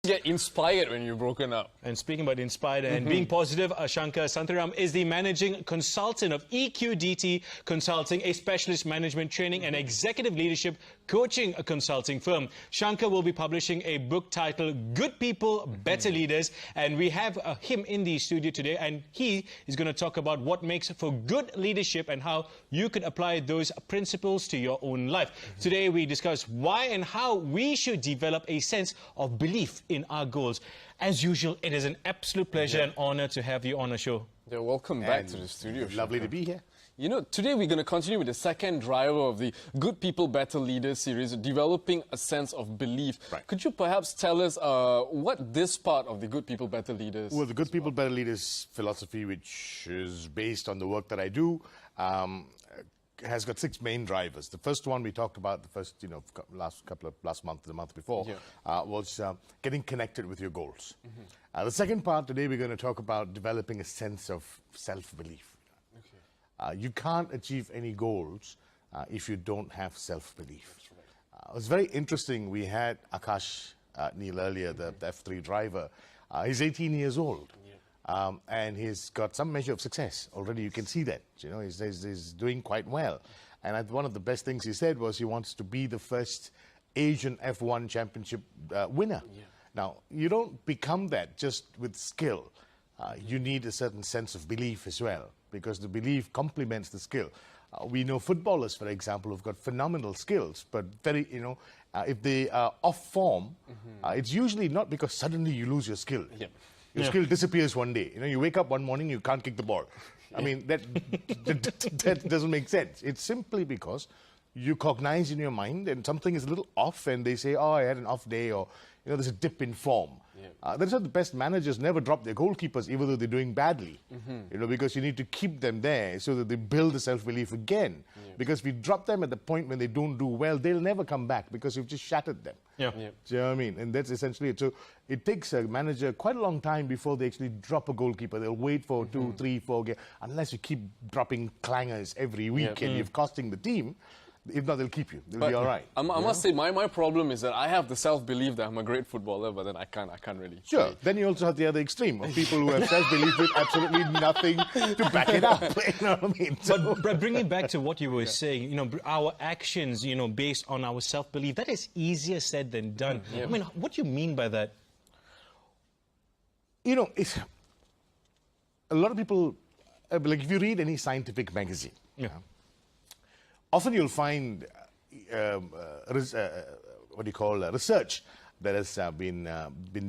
Get inspired when you're broken up. And speaking about inspired and being positive, Shankar, Santhiram is the managing consultant of EQDT Consulting, a specialist management training and executive leadership coaching consulting firm. Shankar will be publishing a book titled Good People, Better Leaders, and we have him in the studio today, and he is going to talk about what makes for good leadership and how you can apply those principles to your own life. Today we discuss why and how we should develop a sense of belief in our goals. As usual, it is an absolute pleasure and honor to have you on the show. Yeah, welcome back to the studio. Lovely to be here. You know, today we're going to continue with the second driver of the Good People, Better Leaders series, developing a sense of belief. Right. Could you perhaps tell us what this part of the Good People, Better Leaders... Well, the Good People, Better Leaders philosophy, which is based on the work that I do, has got 6 main drivers. The first one we talked about, the first, last month, the month before, was getting connected with your goals. The second part today, we're going to talk about developing a sense of self-belief. You can't achieve any goals if you don't have self-belief. It was very interesting. We had Akash Neil earlier, the F3 driver. He's 18 years old. And he's got some measure of success. Already you can see that. You know, he's doing quite well. And one of the best things he said was he wants to be the first Asian F1 championship winner. Now, you don't become that just with skill. You need a certain sense of belief as well, because the belief complements the skill. We know footballers, for example, who've got phenomenal skills, but very, if they are off form, it's usually not because suddenly you lose your skill. Your skill disappears one day. You wake up one morning, you can't kick the ball. I mean, that doesn't make sense. It's simply because you cognize in your mind and something is a little off, and they say, oh, I had an off day, or there's a dip in form. That's why the best managers never drop their goalkeepers, even though they're doing badly. Because you need to keep them there so that they build the self-belief again. Because if you drop them at the point when they don't do well, they'll never come back because you've just shattered them. Do you know what I mean? And that's essentially it. So it takes a manager quite a long time before they actually drop a goalkeeper. They'll wait for 2, 3, 4 games, unless you keep dropping clangers every week and you're costing the team. If not, they'll keep you. They'll be all right. I must say, my problem is that I have the self-belief that I'm a great footballer, but then I can't really. Sure. Then you also have the other extreme of people who have self-belief with absolutely nothing to back it up. You know what I mean? But bringing back to what you were saying, our actions, based on our self-belief, that is easier said than done. I mean, what do you mean by that? It's a lot of people, like if you read any scientific magazine, often you'll find research that has been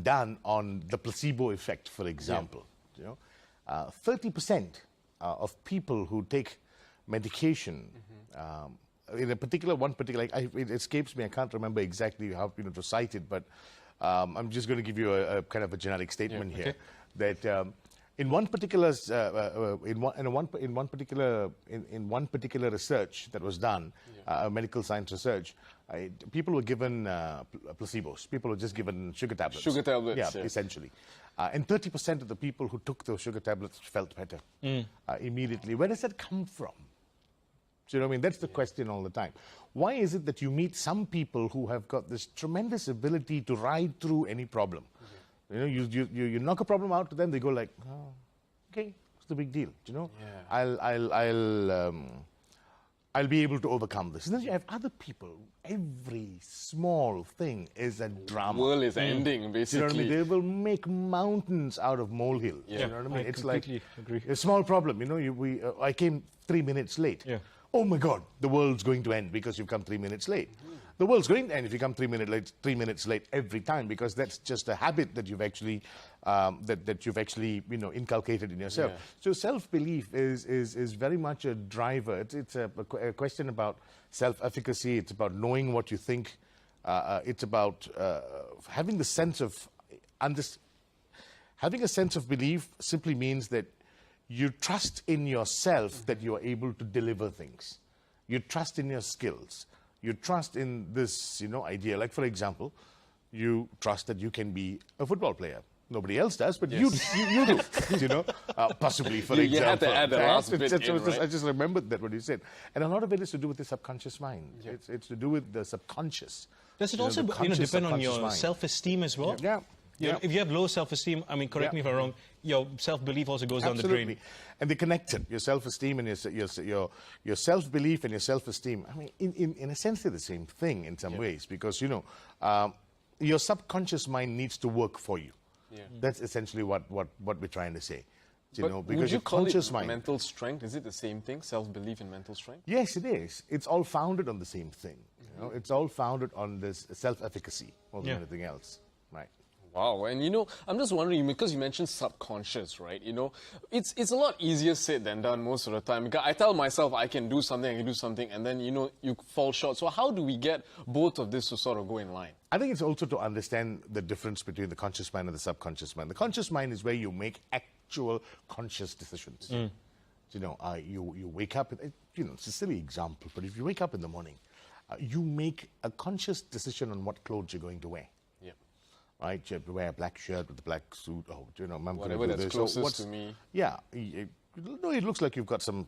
done on the placebo effect, for example. 30% of people who take medication in a particular, it escapes me, I can't remember exactly how to cite it, but I'm just going to give you a kind of a generic statement here that. In one particular research that was done, medical science research, people were given placebos. People were just given sugar tablets. Sugar tablets, yeah. Essentially. And 30% of the people who took those sugar tablets felt better immediately. Where does that come from? Do you know what I mean? That's the question all the time. Why is it that you meet some people who have got this tremendous ability to ride through any problem? You knock a problem out to them, they go like, oh, okay, what's the big deal? I'll be able to overcome this. And then you have other people. Every small thing is a drama. The world is ending, basically. You know what I mean? They will make mountains out of molehills. You know what I mean? It's like a small problem. I came 3 minutes late. Oh my God, the world's going to end because you've come 3 minutes late. The world's going to end if you come 3 minutes late every time, because that's just a habit that you've actually inculcated in yourself. So self-belief is very much a driver. It's a question about self-efficacy. It's about knowing what you think. It's about having the sense of having a sense of belief. Simply means that you trust in yourself that you are able to deliver things. You trust in your skills. You trust in this, idea. Like, for example, you trust that you can be a football player. Nobody else does, but you do, possibly, for example. You had to add the last bit in, right? I just remembered that, what you said. And a lot of it is to do with the subconscious mind. It's to do with the subconscious. Does it also depend on your self-esteem as well? Yeah. If you have low self-esteem, I mean, correct me if I'm wrong, your self-belief also goes down the drain. And they're connected. Your self-esteem and your self-belief and your self-esteem. I mean, in a sense, they're the same thing in some ways, because your subconscious mind needs to work for you. That's essentially what we're trying to say. But because would you call conscious it mind, mental strength? Is it the same thing, self-belief and mental strength? Yes, it is. It's all founded on the same thing. It's all founded on this self-efficacy more than anything else. Right. Wow, and I'm just wondering, because you mentioned subconscious, right? It's a lot easier said than done most of the time. Because I tell myself I can do something, and then, you fall short. So how do we get both of this to sort of go in line? I think it's also to understand the difference between the conscious mind and the subconscious mind. The conscious mind is where you make actual conscious decisions. You wake up, it's a silly example, but if you wake up in the morning, you make a conscious decision on what clothes you're going to wear. Right, you have to wear a black shirt with a black suit. Mom, whatever that's closest to me. Yeah, it looks like you've got some,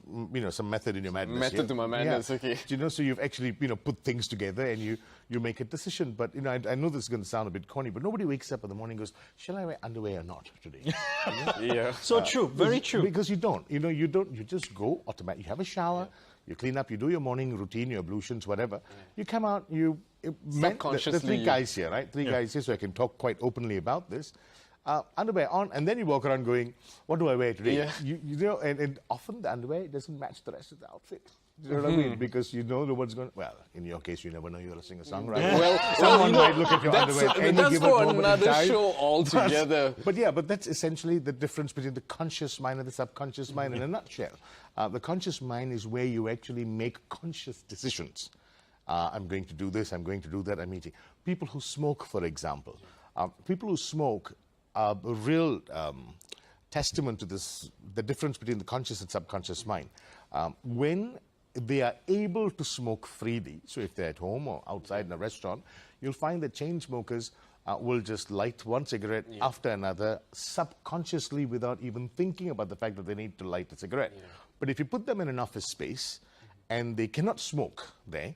some method in your madness. Method to my madness, okay. So you've actually, put things together and you make a decision. But I know this is going to sound a bit corny, but nobody wakes up in the morning and goes, "Shall I wear underwear or not today?" Yeah. So true, very true. Because you don't. You don't. You just go automatic. You have a shower. You clean up, you do your morning routine, your ablutions, whatever. You come out, the three guys here, right? Three guys here, so I can talk quite openly about this. Underwear on, and then you walk around going, "What do I wear today?" Yeah. And often the underwear doesn't match the rest of the outfit. You know what I mean? Because what's going. Well, in your case, you never know you're going to sing a song, right? Someone might look at your underwear at any given moment in time. That's for another show altogether. But that's essentially the difference between the conscious mind and the subconscious mind in a nutshell. The conscious mind is where you actually make conscious decisions. I'm going to do this, I'm going to do that, I'm eating. People who smoke, for example. People who smoke are a real testament to the difference between the conscious and subconscious mind. When they are able to smoke freely, so if they're at home or outside in a restaurant, you'll find that chain smokers will just light one cigarette after another subconsciously without even thinking about the fact that they need to light a cigarette. But if you put them in an office space and they cannot smoke there,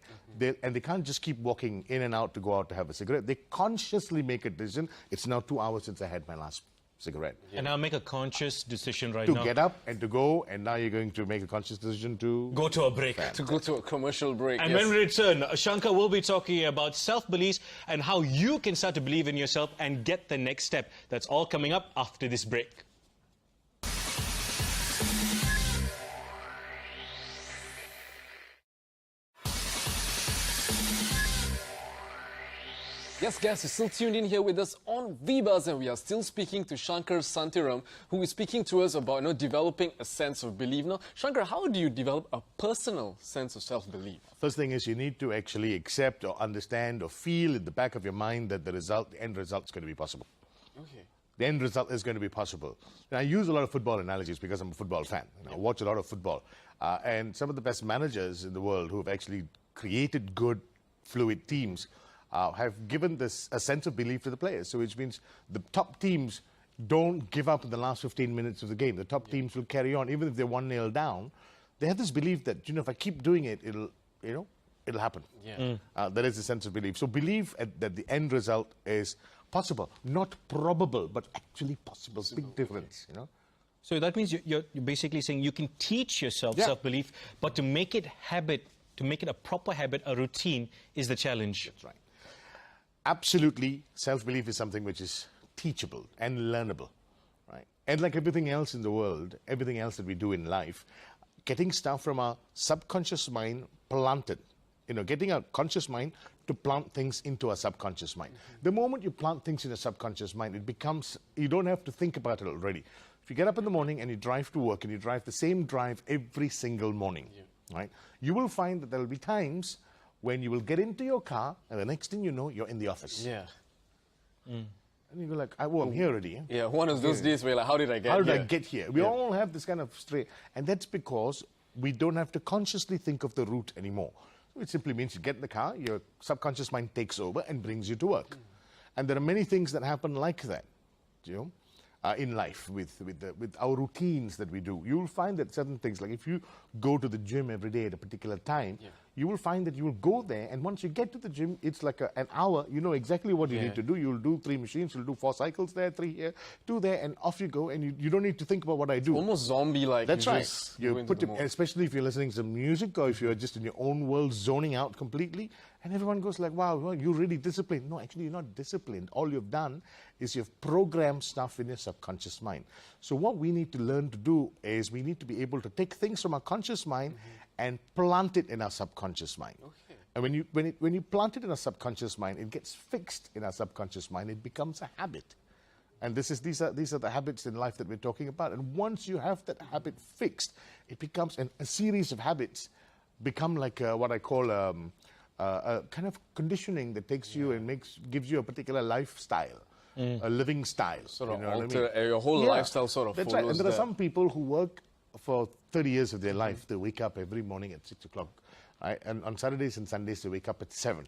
and they can't just keep walking in and out to go out to have a cigarette, they consciously make a decision. It's now 2 hours since I had my last cigarette. And I'll make a conscious decision now. To get up and to go, and now you're going to make a conscious decision to go to a break. To go to a commercial break. And when we return, Shankar will be talking about self-beliefs and how you can start to believe in yourself and get the next step. That's all coming up after this break. Yes, guys, you're still tuned in here with us on VBuzz, and we are still speaking to Shankar Santhiram, who is speaking to us about developing a sense of belief. Now, Shankar, how do you develop a personal sense of self-belief? First thing is you need to actually accept or understand or feel in the back of your mind that the end result is going to be possible. Okay. The end result is going to be possible. And I use a lot of football analogies because I'm a football fan. I watch a lot of football. And some of the best managers in the world who have actually created good, fluid teams have given this a sense of belief to the players. So which means the top teams don't give up in the last 15 minutes of the game. The top teams will carry on. Even if they're 1-0 down, they have this belief that, if I keep doing it, it'll happen. There is a sense of belief. So believe that the end result is possible. Not probable, but actually possible. Big difference, So that means you're basically saying you can teach yourself self-belief, but to make it a proper habit, a routine, is the challenge. That's right. Absolutely, self-belief is something which is teachable and learnable, right? And like everything else in the world, everything else that we do in life, getting stuff from our subconscious mind planted, getting our conscious mind to plant things into our subconscious mind. The moment you plant things in a subconscious mind, it becomes, you don't have to think about it already. If you get up in the morning and you drive to work and you drive the same drive every single morning, right? You will find that there will be times when you will get into your car and the next thing you know, you're in the office. Yeah. And you go like, I'm here already. Yeah, one of those days where like, how did I get here? How did I get here? We all have this kind of stray. And that's because we don't have to consciously think of the route anymore. It simply means you get in the car, your subconscious mind takes over and brings you to work. And there are many things that happen like that, in life with our routines that we do. You'll find that certain things, like if you go to the gym every day at a particular time, you will find that you will go there, and once you get to the gym, it's like an hour. You know exactly what you need to do. You'll do 3 machines, you'll do 4 cycles there, 3 here, 2 there, and off you go, and you don't need to think about what I do. Almost zombie-like. That's you right. just You go into put the it, mode. especially if you're listening to music or if you're just in your own world, zoning out completely, and everyone goes like, wow, well, you're really disciplined. No, actually, you're not disciplined. All you've done is you've programmed stuff in your subconscious mind. So what we need to learn to do is we need to be able to take things from our conscious mind and plant it in our subconscious mind. Okay. And when you plant it in our subconscious mind, it gets fixed in our subconscious mind. It becomes a habit. And these are the habits in life that we're talking about. And once you have that habit fixed, it becomes a series of habits become like what I call a kind of conditioning that takes you and gives you a particular lifestyle, a living style. Sort of you know alter what I mean? your whole lifestyle sort of That's follows right. And there are that. some people who work for 30 years of their life. They wake up every morning at 6 o'clock. Right? And on Saturdays and Sundays, they wake up at 7.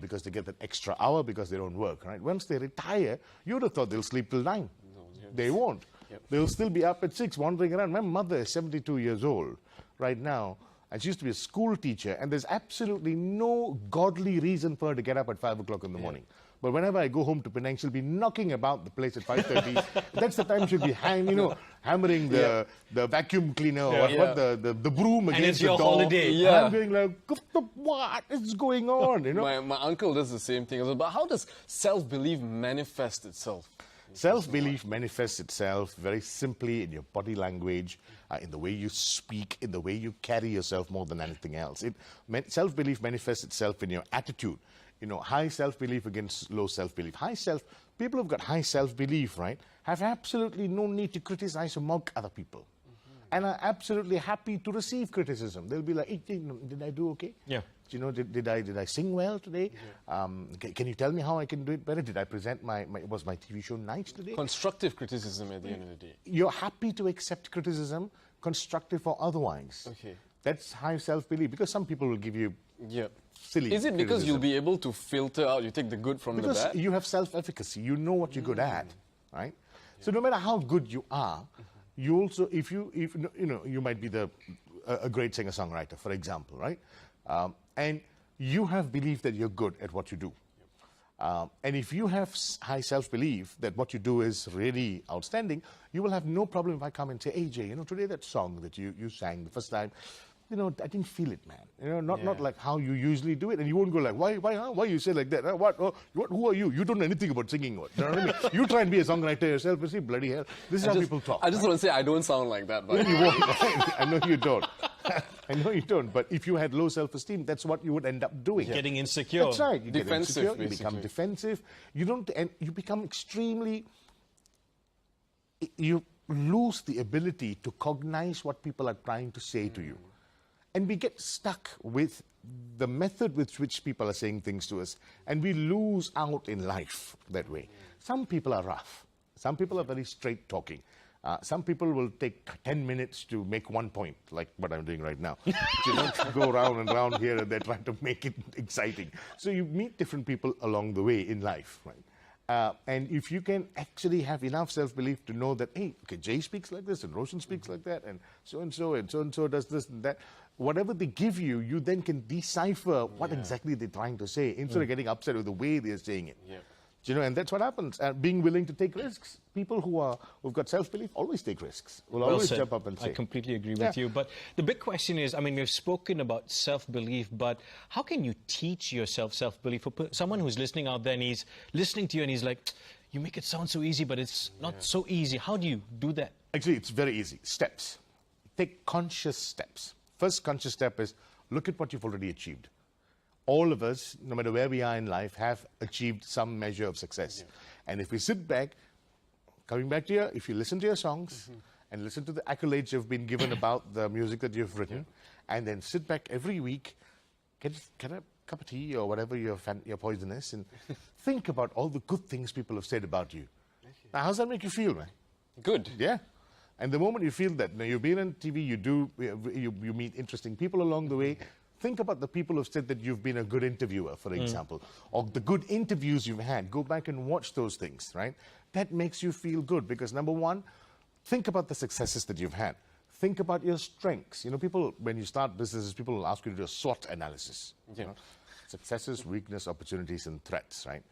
Because they get that extra hour because they don't work, right? Once they retire, you would have thought they'll sleep till 9. No, They won't. Yep. They'll still be up at 6 wandering around. My mother is 72 years old right now, and she used to be a school teacher, and there's absolutely no godly reason for her to get up at 5 o'clock in the morning. But whenever I go home to Penang, she'll be knocking about the place at 5:30. That's the time she'll be hammering the vacuum cleaner or the broom And against it's the your door. holiday. And Yeah. I'm going like, what is going on? You know? My uncle does the same thing. But how does self-belief manifest itself? Self-belief manifests itself very simply in your body language, in the way you speak, in the way you carry yourself more than anything else. Self-belief manifests itself in your attitude. You know, high self-belief against low self-belief. People who've got high self-belief, right, have absolutely no need to criticize or mock other people. And are absolutely happy to receive criticism. They'll be like, hey, did I do okay? Yeah. You know, did I sing well today? Can you tell me how I can do it better? Did I present was my TV show nice today? Constructive criticism at the end of the day. You're happy to accept criticism, constructive or otherwise. Okay. That's high self-belief, because some people will give you Yep. silly Is it because criticism. you'll be able to filter out, you take the good from Because the bad? you have self-efficacy, you know what you're good at, right? So no matter how good you are, you also, if you might be a great singer-songwriter, for example, right? And you have belief that you're good at what you do. And if you have high self-belief that what you do is really outstanding, you will have no problem if I come and say, hey, Jay, today that song that you sang the first time, I didn't feel it, man. Not like how you usually do it. And you won't go like, why you say like that? Huh? Who are you? You don't know anything about singing. What? You know what I mean? You try and be a songwriter yourself and say, bloody hell, this is how people talk. I just want to say I don't sound like that. But You won't. I know you don't. I know you don't. But if you had low self-esteem, that's what you would end up doing. Getting insecure. That's right. You get Defensive, insecure, you become basically. defensive. You become extremely. You lose the ability to cognize what people are trying to say to you. And we get stuck with the method with which people are saying things to us, and we lose out in life that way. Some people are rough. Some people are very straight talking. Some people will take 10 minutes to make one point, like what I'm doing right now. Go round and round here and there trying to make it exciting. So you meet different people along the way in life, right? And if you can actually have enough self-belief to know that, hey, okay, Jay speaks like this, and Roshan speaks like that, and so-and-so does this and that. Whatever they give you, you then can decipher what exactly they're trying to say instead of getting upset with the way they're saying it. Yeah. And that's what happens. Being willing to take risks. People who've got self-belief always take risks. Will Well always said. jump up and say. I completely agree with you. But the big question is, I mean, we've spoken about self-belief, but how can you teach yourself self-belief? For someone who's listening out there and he's listening to you and he's like, you make it sound so easy, but it's not so easy. How do you do that? Actually, it's very easy. Steps. Take conscious steps. First conscious step is look at what you've already achieved. All of us, no matter where we are in life, have achieved some measure of success. And if we sit back, coming back to if you listen to your songs and listen to the accolades you've been given about the music that you've written, and then sit back every week, get a cup of tea or whatever your poison is, and think about all the good things people have said about you. Now, how's that make you feel, man? Good. Yeah. And the moment you feel that, you've been on TV, you meet interesting people along the way. Think about the people who've said that you've been a good interviewer, for example, or the good interviews you've had. Go back and watch those things, right? That makes you feel good because, number one, think about the successes that you've had. Think about your strengths. You know, people, when you start businesses, people will ask you to do a SWOT analysis. You know? Successes, weakness, opportunities, and threats, right?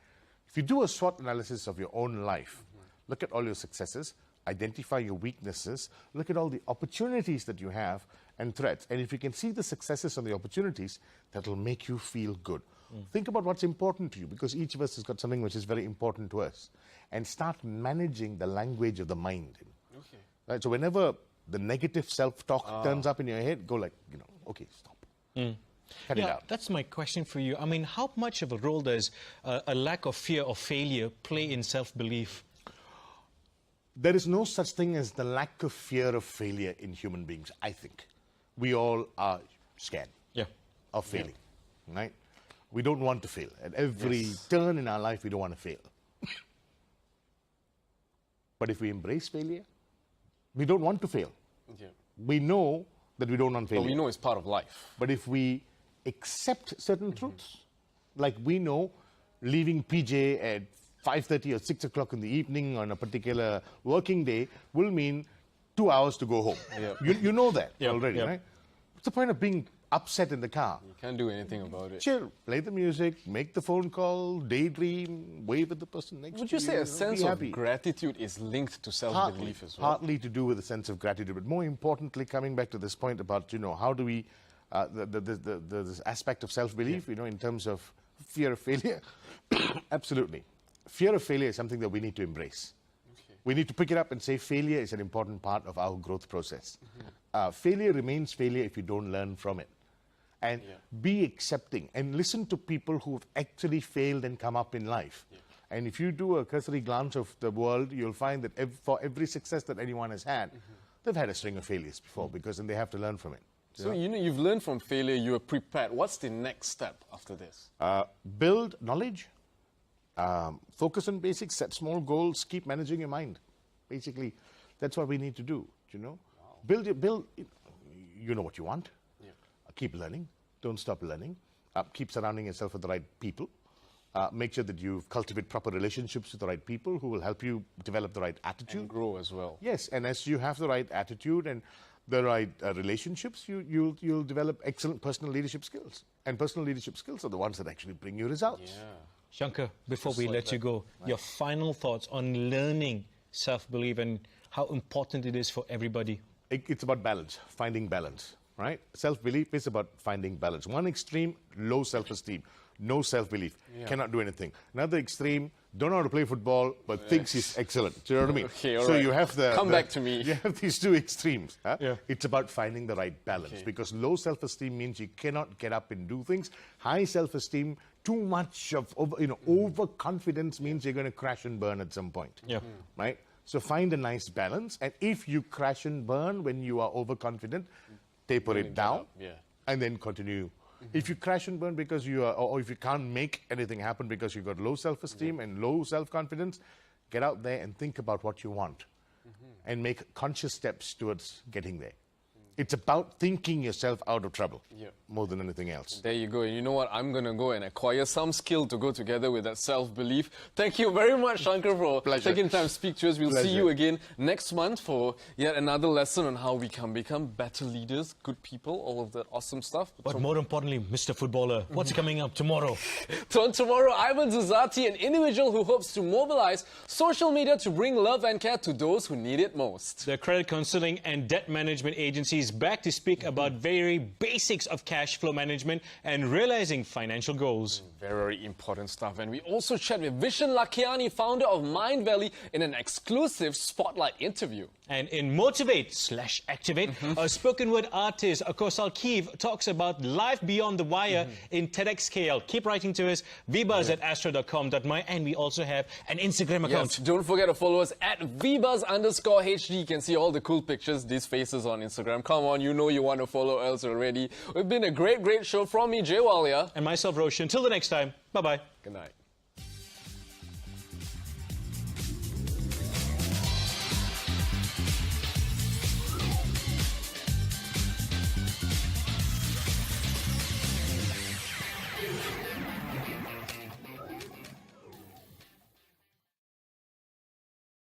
If you do a SWOT analysis of your own life, look at all your successes, identify your weaknesses, look at all the opportunities that you have and threats. And if you can see the successes and the opportunities, that will make you feel good. Think about what's important to you, because each of us has got something which is very important to us. And start managing the language of the mind. Okay. Right? So whenever the negative self-talk turns up in your head, go like, you know, okay, stop. Cut it out. That's my question for you. I mean, how much of a role does a lack of fear of failure play in self-belief? There is no such thing as the lack of fear of failure in human beings, I think. We all are scared of failing, right? We don't want to fail. At every turn in our life, we don't want to fail. But if we embrace failure, we don't want to fail. Yeah. We know that we don't want failure. But we know it's part of life. But if we accept certain truths, like we know leaving PJ at 5:30 or 6 o'clock in the evening on a particular working day will mean 2 hours to go home. You know that already, right? What's the point of being upset in the car? You can't do anything about it. Chill, play the music, make the phone call, daydream, wave at the person next to you. Would you say a sense be of happy. gratitude is linked to self-belief as well? Partly to do with a sense of gratitude, but more importantly, coming back to this point about, you know, how do we, this aspect of self-belief, you know, in terms of fear of failure? Absolutely. Fear of failure is something that we need to embrace. Okay. We need to pick it up and say failure is an important part of our growth process. Failure remains failure if you don't learn from it. And be accepting and listen to people who have actually failed and come up in life. And if you do a cursory glance of the world, you'll find that for every success that anyone has had, they've had a string of failures before, because then they have to learn from it. So, you know, you've learned from failure, you are prepared. What's the next step after this? Build knowledge, focus on basics, set small goals, keep managing your mind. Basically, that's what we need to do, you know. Build, you know what you want. Keep learning. Don't stop learning. Keep surrounding yourself with the right people. Make sure that you cultivate proper relationships with the right people who will help you develop the right attitude. And grow as well. Yes, and as you have the right attitude and the right relationships, you'll develop excellent personal leadership skills. And personal leadership skills are the ones that actually bring you results. Yeah. Shankar, before we let you go, your final thoughts on learning self-belief and how important it is for everybody. It's about balance, finding balance. Right? Self-belief is about finding balance. One extreme, low self-esteem, no self-belief, cannot do anything. Another extreme, don't know how to play football, but thinks he's excellent. Do you know what I mean? Okay, so you have Come back to me. You have these two extremes. Huh? It's about finding the right balance, because low self-esteem means you cannot get up and do things. High self-esteem, too much of overconfidence means you're going to crash and burn at some point. Right? So find a nice balance, and if you crash and burn when you are overconfident, taper it down, and then continue. If you crash and burn because you are, or if you can't make anything happen because you've got low self-esteem and low self-confidence, get out there and think about what you want and make conscious steps towards getting there. It's about thinking yourself out of trouble more than anything else. There you go. And you know what? I'm going to go and acquire some skill to go together with that self-belief. Thank you very much, Shankar, for taking time to speak to us. We'll see you again next month for yet another lesson on how we can become better leaders, good people, all of that awesome stuff. But more importantly, Mr. Footballer, what's coming up tomorrow? Tomorrow, Ivan Zuzati, an individual who hopes to mobilize social media to bring love and care to those who need it most. The credit counseling and debt management agency is back to speak about very basics of cash flow management and realizing financial goals. Very important stuff. And we also chat with Vishen Lakiani, founder of Mind Valley, in an exclusive spotlight interview. And in Motivate/Activate, a spoken word artist, Akosal Keev, talks about life beyond the wire in TEDxKL. Keep writing to us, vbuzz@astro.com.my, and we also have an Instagram account. Yes, don't forget to follow us at vbuzz_HD. You can see all the cool pictures, these faces on Instagram. Come on, you know you want to follow us already. It's been a great show from me, Jay Walia. And myself, Roshan. Till the next time, bye-bye. Good night.